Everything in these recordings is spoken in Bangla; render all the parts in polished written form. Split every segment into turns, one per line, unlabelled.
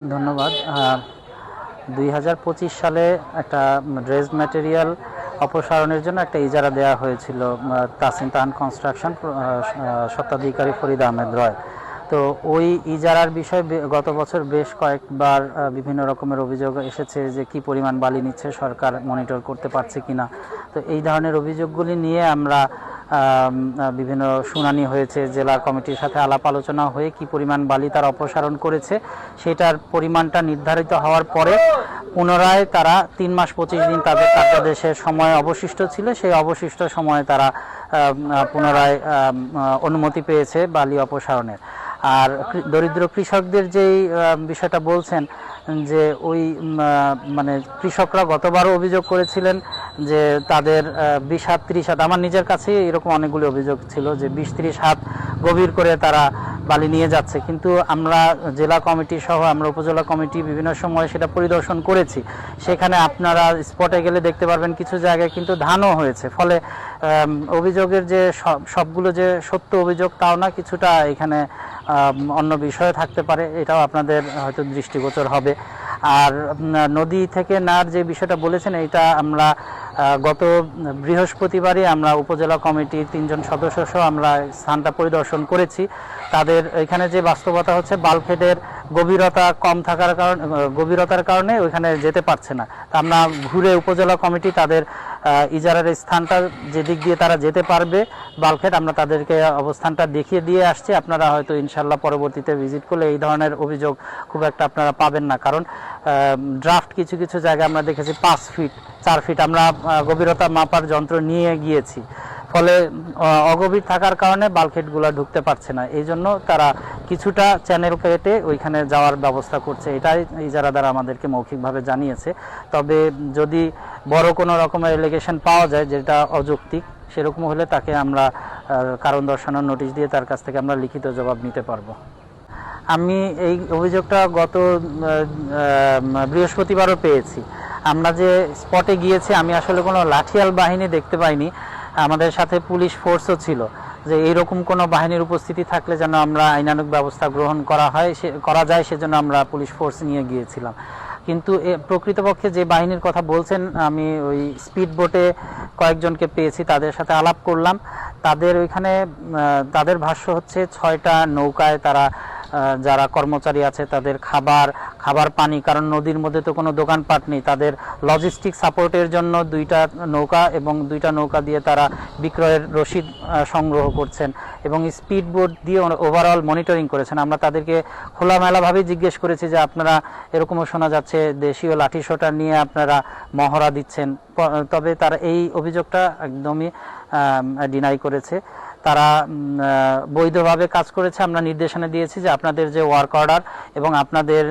ধন্যবাদ। ২০২৫ সালে একটা ড্রেস ম্যাটেরিয়াল অপসারণের জন্য একটা ইজারা দেওয়া হয়েছিল তাসিন তাহান কনস্ট্রাকশন স্বত্বাধিকারী ফরিদ আহমেদ রয়। তো ওই ইজারার বিষয়ে গত বছর বেশ কয়েকবার বিভিন্ন রকমের অভিযোগ এসেছে যে কি পরিমাণ বালি নিচ্ছে, সরকার মনিটর করতে পারছে কিনা। তো এই ধরনের অভিযোগগুলি নিয়ে আমরা বিভিন্ন শুনানি হয়েছে, জেলা কমিটির সাথে আলাপ আলোচনা হয়ে কি পরিমাণ বালি তারা অপসারণ করেছে সেটার পরিমাণটা নির্ধারিত হওয়ার পরে পুনরায় তারা ৩ মাস ২৫ দিন তাদের কার্যাদেশের সময় অবশিষ্ট ছিল, সেই অবশিষ্ট সময়ে তারা পুনরায় অনুমতি পেয়েছে বালি অপসারণের। আর দরিদ্র কৃষকদের যেই বিষয়টা বলছেন যে ওই মানে কৃষকরা গতবারও অভিযোগ করেছিলেন যে তাদের ২০ হাত ৩০ হাত, আমার নিজের কাছে এরকম অনেকগুলি অভিযোগ ছিল যে ২০-৩০ হাত গভীর করে তারা বালি নিয়ে যাচ্ছে, কিন্তু আমরা জেলা কমিটি সহ আমরা উপজেলা কমিটি বিভিন্ন সময় সেটা পরিদর্শন করেছি। সেখানে আপনারা স্পটে গেলে দেখতে পারবেন কিছু জায়গায় কিন্তু ধানও হয়েছে। ফলে অভিযোগের যে সবগুলো যে সত্য অভিযোগ তাও না, কিছুটা এখানে অন্য বিষয় থাকতে পারে, এটাও আপনাদের হয়তো দৃষ্টিগোচর হবে। আর নদী থেকে নেওয়ার যে বিষয়টা বলেছেন, এটা আমরা গত বৃহস্পতিবারই আমরা উপজেলা কমিটির ৩ জন সদস্য সহ আমরা স্থানটা পরিদর্শন করেছি। তাদের এখানে যে বাস্তবতা হচ্ছে বাল্কহেডের গভীরতা কম থাকার কারণে, গভীরতার কারণে ওইখানে যেতে পারছে না। তা আমরা ঘুরে উপজেলা কমিটি তাদের ইজারার স্থানটা যে দিক দিয়ে তারা যেতে পারবে বাল্কহেড, আমরা তাদেরকে অবস্থানটা দেখিয়ে দিয়ে আসছি। আপনারা হয়তো ইনশাল্লাহ পরবর্তীতে ভিজিট করলে এই ধরনের অভিযোগ খুব একটা আপনারা পাবেন না, কারণ ড্রাফট কিছু কিছু জায়গায় আমরা দেখেছি ৫ ফিট ৪ ফিট আমরা গভীরতা মাপার যন্ত্র নিয়ে গিয়েছি। ফলে অগভীর থাকার কারণে বাল্কহেডগুলো ঢুকতে পারছে না, এই জন্য তারা কিছুটা চ্যানেল কেটে ওইখানে যাওয়ার ব্যবস্থা করছে। এটাই ইজারাদার আমাদেরকে মৌখিকভাবে জানিয়েছে। তবে যদি বড় কোনো রকমের এলিগেশন পাওয়া যায় যেটা অযৌক্তিক, সেরকম হলে তাকে আমরা কারণ দর্শানোর নোটিশ দিয়ে তার কাছ থেকে আমরা লিখিত জবাব নিতে পারবো। আমি এই অভিযোগটা গত বৃহস্পতিবারও পেয়েছি। আমরা যে স্পটে গিয়েছি, আমি আসলে কোনো লাঠিয়াল বাহিনী দেখতে পাইনি, আমাদের সাথে পুলিশ ফোর্সও ছিল। যে এইরকম কোনো বাহিনীর উপস্থিতি থাকলে যেন আমরা আইনানুগ ব্যবস্থা গ্রহণ করা যায়, সেজন্য আমরা পুলিশ ফোর্স নিয়ে গিয়েছিলাম। কিন্তু প্রকৃতপক্ষে যে বাহিনীর কথা বলছেন, আমি ওই স্পিড বোটে কয়েকজনকে পেয়েছি, তাদের সাথে আলাপ করলাম। তাদের ওইখানে তাদের ভাষ্য হচ্ছে ৬টা নৌকায় তারা যারা কর্মচারী আছে তাদের খাবার পানি, কারণ নদীর মধ্যে তো কোনো দোকানপাট নেই, তাদের লজিস্টিক সাপোর্টের জন্য 2টা নৌকা এবং 2টা নৌকা দিয়ে তারা বিক্রয়ের রসিদ সংগ্রহ করছেন এবং স্পিড বোট দিয়ে ওভারঅল মনিটরিং করেছেন। আমরা তাদেরকে খোলামেলাভাবেই জিজ্ঞেস করেছি যে আপনারা, এরকমও শোনা যাচ্ছে দেশীয় লাঠি সোটা নিয়ে আপনারা মহড়া দিচ্ছেন, তবে তারা এই অভিযোগটা একদমই ডিনাই করেছে। তারা বৈধভাবে কাজ করেছে। আমরা নির্দেশনা দিয়েছি যে আপনাদের যে ওয়ার্ক অর্ডার এবং আপনাদের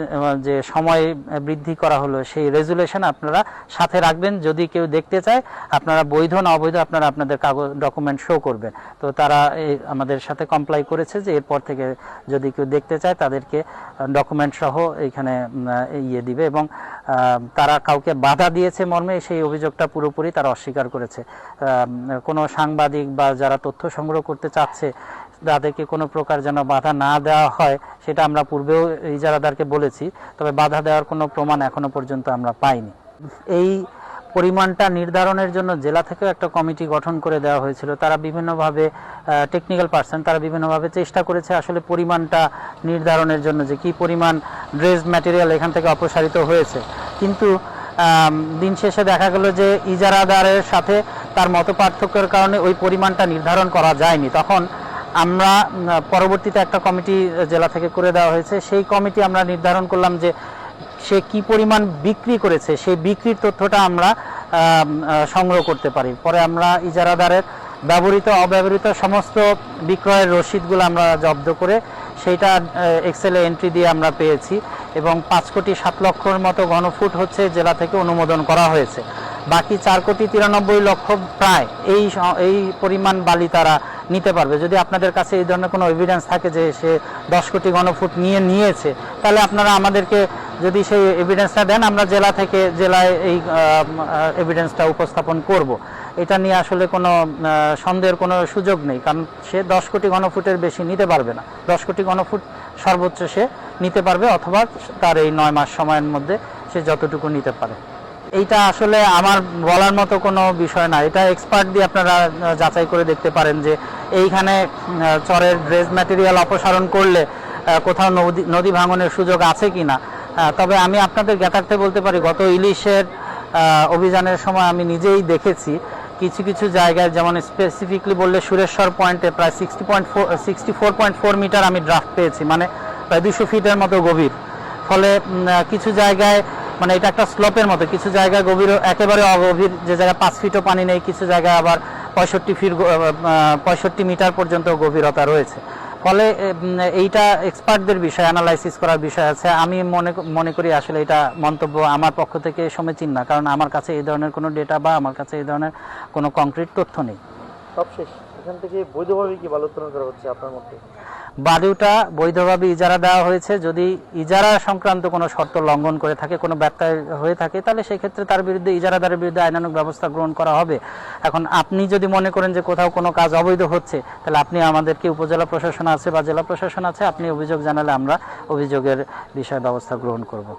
যে সময় বৃদ্ধি করা হলো সেই রেজুলেশন আপনারা সাথে রাখবেন। যদি কেউ দেখতে চায়, আপনারা বৈধ না অবৈধ আপনারা আপনাদের কাগজ ডকুমেন্ট শো করবেন। তো তারা আমাদের সাথে কমপ্লাই করেছে যে এরপর থেকে যদি কেউ দেখতে চায় তাদেরকে ডকুমেন্ট সহ এইখানে দিবে, এবং তারা কাউকে বাধা দিয়েছে মর্মে সেই অভিযোগটা পুরোপুরি তারা অস্বীকার করেছে। কোনো সাংবাদিক বা যারা তথ্য সংগ্রহ করতে চাচ্ছে তাদেরকে কোনো প্রকার যেন বাধা না দেওয়া হয়, সেটা আমরা পূর্বেও ইজারাদারকে বলেছি, তবে বাধা দেওয়ার কোনো প্রমাণ এখনো পর্যন্ত আমরা পাইনি। এই পরিমাণটা নির্ধারণের জন্য জেলা থেকেও একটা কমিটি গঠন করে দেওয়া হয়েছিল। তারা বিভিন্নভাবে টেকনিক্যাল পার্সন, তারা বিভিন্নভাবে চেষ্টা করেছে আসলে পরিমাণটা নির্ধারণের জন্য যে কি পরিমাণ ড্রেস ম্যাটেরিয়াল এখান থেকে অপসারিত হয়েছে, কিন্তু দিন শেষে দেখা গেল যে ইজারাদারের সাথে তার মত পার্থক্যের কারণে ওই পরিমাণটা নির্ধারণ করা যায়নি। তখন আমরা পরবর্তীতে একটা কমিটি জেলা থেকে করে দেওয়া হয়েছে, সেই কমিটি আমরা নির্ধারণ করলাম যে সে কি পরিমাণ বিক্রি করেছে, সেই বিক্রির তথ্যটা আমরা সংগ্রহ করতে পারি। পরে আমরা ইজারাদারের ব্যবহৃত অব্যবহৃত সমস্ত বিক্রয়ের রসিদগুলো আমরা জব্দ করে সেইটা এক্সেলে এন্ট্রি দিয়ে আমরা পেয়েছি, এবং ৫,৭,০০,০০০ মতো ঘনফুট হচ্ছে জেলা থেকে অনুমোদন করা হয়েছে। বাকি ৪,৯৩,০০,০০০ প্রায় এই পরিমাণ বালি তারা নিতে পারবে। যদি আপনাদের কাছে এই ধরনের কোনো এভিডেন্স থাকে যে সে ১০ কোটি ঘনফুট নিয়েছে, তাহলে আপনারা আমাদেরকে যদি সেই এভিডেন্সটা দেন, আমরা জেলায় এই এভিডেন্সটা উপস্থাপন করব। এটা নিয়ে আসলে কোনো সন্দেহের কোনো সুযোগ নেই, কারণ সে 10 কোটি ঘনফুটের বেশি নিতে পারবে না। 10 কোটি ঘনফুট সর্বোচ্চ সে নিতে পারবে, অথবা তার এই 9 মাস সময়ের মধ্যে সে যতটুকু নিতে পারে। এইটা আসলে আমার বলার মতো কোনো বিষয় না, এটা এক্সপার্ট দিয়ে আপনারা যাচাই করে দেখতে পারেন যে এইখানে চরের ড্রেস ম্যাটেরিয়াল অপসারণ করলে কোথাও নদী ভাঙনের সুযোগ আছে কি না। তবে আমি আপনাদের জ্ঞাতার্থে বলতে পারি, গত ইলিশের অভিযানের সময় আমি নিজেই দেখেছি কিছু কিছু জায়গায়, যেমন স্পেসিফিকলি বললে সুরেশ্বর পয়েন্টে প্রায় 64.4 মিটার আমি ড্রাফট পেয়েছি, মানে প্রায় 200 ফিটের মতো গভীর। ফলে কিছু জায়গায় মানে এটা একটা স্লোপের মতো, কিছু জায়গায় গভীর একেবারে অগভীর, যে জায়গায় 5 ফিটও পানি নেই, কিছু জায়গায় আবার 65 মিটার পর্যন্ত গভীরতা রয়েছে। ফলে এইটা এক্সপার্টদের বিষয়, অ্যানালাইসিস করার বিষয় আছে। আমি মনে করি আসলে এটা মন্তব্য আমার পক্ষ থেকে সমীচীন না, কারণ আমার কাছে এই ধরনের কোনো ডেটা বা আমার কাছে এই ধরনের কোনো কংক্রিট তথ্য নেই।
সবশেষ, এখান থেকে বৈধভাবে কি বালু উত্তোলন করা হচ্ছে আপনার মতে?
বালুটা বৈধভাবে ইজারা দেওয়া হয়েছে। যদি ইজারা সংক্রান্ত কোনো শর্ত লঙ্ঘন করে থাকে, কোনো ব্যত্যয় হয়ে থাকে, তাহলে সেই ক্ষেত্রে তার বিরুদ্ধে, ইজারাদারের বিরুদ্ধে আইনানুগ ব্যবস্থা গ্রহণ করা হবে। এখন আপনি যদি মনে করেন যে কোথাও কোনো কাজ অবৈধ হচ্ছে, তাহলে আপনি আমাদেরকে, উপজেলা প্রশাসন আছে বা জেলা প্রশাসন আছে, আপনি অভিযোগ জানালে আমরা অভিযোগের বিষয়ে ব্যবস্থা গ্রহণ করব।